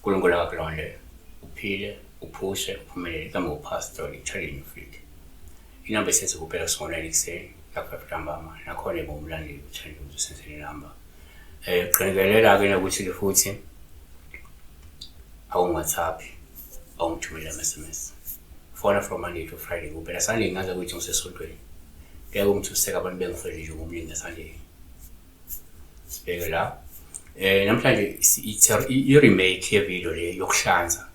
uNkulunkulu akakulondele uphile uphushe uphumelele kambe uphasa story challenge ufike inamba esenze kuphela kusonela ekuseni lapha ntambama nakhona ngomlandeli uthanda uzisenzele inamba qinikelela ke nokuthi ke futhi awungathapi awungithumela ama-SMS fona from Monday to Friday kuphela Sunday ngaze ukuthi ngisesontweni kuyake umthuseka abantu bengifele nje ngomlingi Sunday sibheke la namhlanje i-remake ye-video le yokuhlanza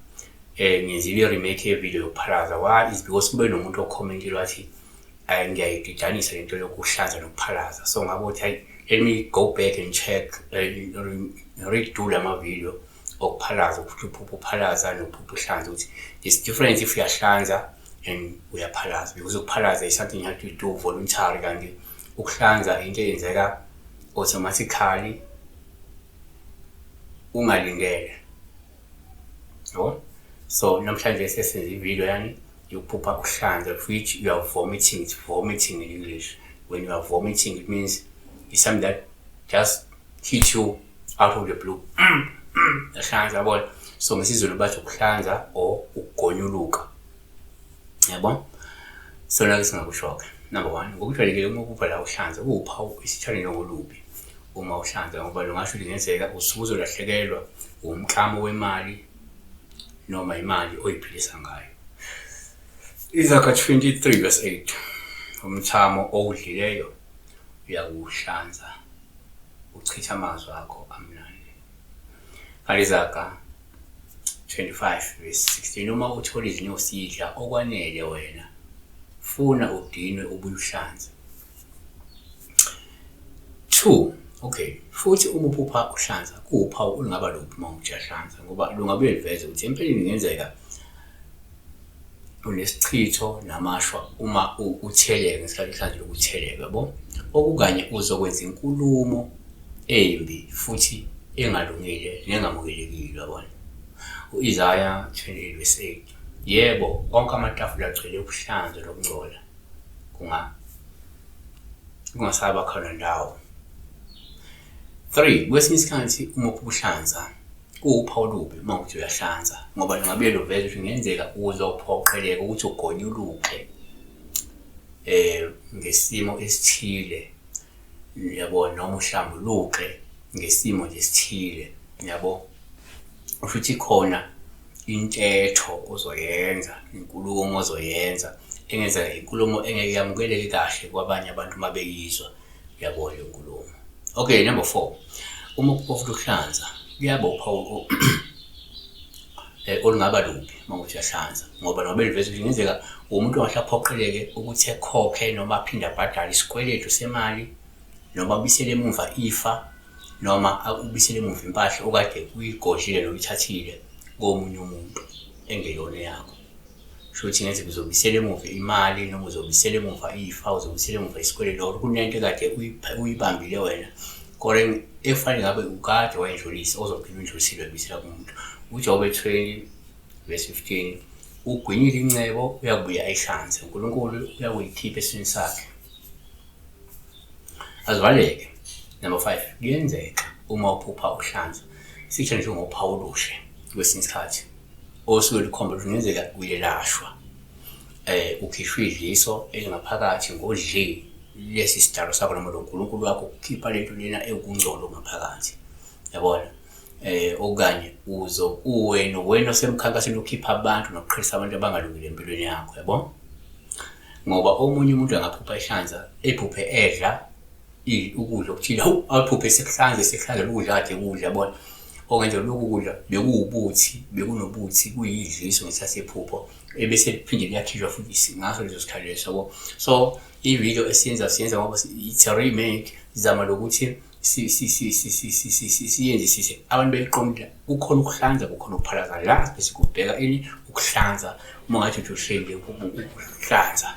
ngenzile i-remake ye-video yokuphalaza why is because kube nomuntu ocommentile wathi ngiyayididanisa lento yokuhlanza nokuphalaza so ngabo ukuthi let me go back and check redo lama video okuphalaza ukuphupha uphalaza nokuphupha uhlanza ukuthi it's different if uyahlanza and uyaphalaza because ukuphalaza is something you have to do voluntarily kanti ukuhlanza into eyenzeka automatically ungalindele yabo so namhlanje sesenza i-video yani yokuphupha ukuhlanza which you are vomiting. It's vomiting in English. When you are vomiting it means it's something that just hits you out of the blue. Ehlanza yabo so ngesizulu bathi ukuhlanza or ukugonyuluka yabo so la singakushoka number 1 ngokujwayelekile uma kuphupha la uhlanza kuwuphawu isithane ngolubi uma uhlanza ngoba lungasho lingenzeka usukuzo lahlekelwa umklamo wemali noma imali oyiphilisa ngayo. Izakha 23 verse 8 umthamo owudlileyo uyakuhlanza uchitha amazwi akho amnandi. Izakha 25 verse 16 uma uthola izinyosi idla okwanele wena funa udinwe ubuyuhlanza. 2 okay futhi uma uphupha uhlanza kuwuphawu ulungaba luphi uma ujahlanza ngoba lungabuye liveze ukuthi empeleni ngenzeka unesichitho namashwa uma utheleke ngesikhathi ihlanza lokutheleka yabo okukanye uzokwenza inkulumo embi futhi engalungile nengamukelekile yabona. uIsaiah 28 verse 8 yebo onke amatafula agcwele ubuhlanza nokungcola kungasaba khona ndawo. 3 kwesinye isikhathi uma uphupha kuwuphawu lubi uma uthi uyahlanza ngoba lungabuye luveze ukuthi ngenzeka uzophoqeleka ukuthi ugonyuluke ngesimo esithile yabo noma uhlambuluke ngesimo esithile yabo futhi khona intetho ozoyenza inkulumo ozoyenza engenzeka inkulumo engeke yamukeleke kahle kwabanye abantu mabeyizwa yabo le nkulumo. Okay, number 4 uma uphupha ukuhlanza kuyaba uphawu olungaba lubi uma uthi uyahlanza ngoba nobe liveze ukuthi ngenzeka umuntu ongahlaphoqeleke ukuthi ekhokhe noma aphinde abhadale isikweletu semali noma ubisele emuva ifa noma ubisele emuva impahla okade uyigodlile noyithathile komunye umuntu engeyona yakho. Shothi ngenzeka uzobisela emuva imali noma uzobisela emuva ifa uzobisela emuva isikweletu or kunento kade uyibambile wena kodwa efani ngabe ukade wayedlulisa ozophinda undlulisile bisela kumuntu. uJobe 20 verse 15 ugwinyile incebo uyakubuya ayihlanze uNkulunkulu uyakuyikhipha esini sakhe azivaleke. Number 5 kuyenzeka uma uphupha uhlanza sitsho nje ngophawu oluhle kwesinye isikhathi osuke likhomba ukuthi ngenzeka uyelashwa ukhishwa idliso elingaphakathi ngodli lesi sidalo sakho noma uNkulunkulu wakho ukukhipha lento lena ekungcolo ngaphakathi yabona. Okanye wena osemkhankasweni ukhipha abantu nokuqhelisa abantu abangalungile empilweni yakho yabo ngoba omunye umuntu angaphupha ihlanza ephuphe edla ukudla okuthile aphuphe sekuhlanza ukudla kade kudla yabona okwenza lokhu kudla bekunobuthi kuyidliso ngesasephupho ebese liphinde liyakhishwa futhi ngaso lezo sikhathi leso. So i-video siyenza ngoba it's a remake zama lokuthi siyenzisise abantu beyiqonda kukhona ukuhlanza kukhona ukuphalaza la bese kubheka ini ukuhlanza uma ngathi uhleli ukuhlanza